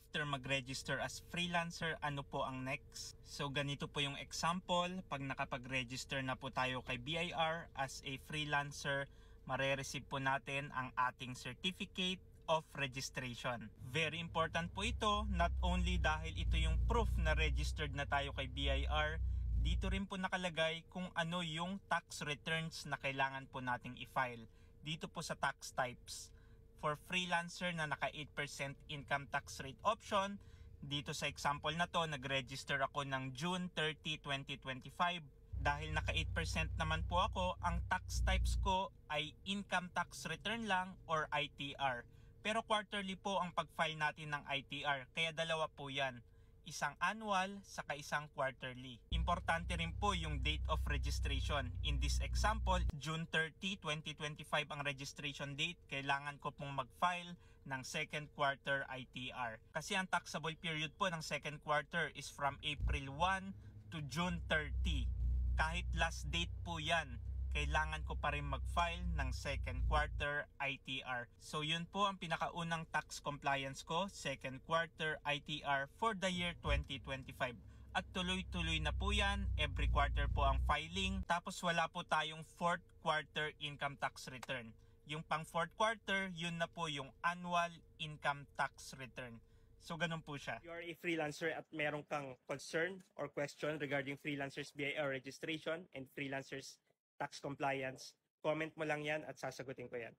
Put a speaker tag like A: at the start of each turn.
A: after mag-register as freelancer, ano po ang next? So ganito po yung example. Pag nakapag-register na po tayo kay BIR as a freelancer, mare-receive po natin ang ating certificate of registration. Very important po ito, not only dahil ito yung proof na registered na tayo kay BIR, dito rin po nakalagay kung ano yung tax returns na kailangan po nating i-file. Dito po sa tax types. For freelancer na naka 8% income tax rate option, dito sa example na to, nag-register ako ng June 30, 2025. Dahil naka 8% naman po ako, ang tax types ko ay income tax return lang or ITR. Pero quarterly po ang pag-file natin ng ITR, kaya dalawa po yan. Isang annual saka isang quarterly. Importante rin po yung date of registration. In this example, June 30, 2025 ang registration date. Kailangan ko pong mag-file ng second quarter ITR. Kasi ang taxable period po ng second quarter is from April 1 to June 30. Kahit last date po yan, kailangan ko pa rin mag-file ng second quarter ITR. So yun po ang pinakaunang tax compliance ko, second quarter ITR for the year 2025. At tuloy-tuloy na po yan, every quarter po ang filing. Tapos wala po tayong fourth quarter income tax return. Yung pang fourth quarter, yun na po yung annual income tax return. So ganun po siya. You are a freelancer at meron kang concern or question regarding freelancers BIR registration and freelancers tax compliance, comment mo lang yan at sasagutin ko yan.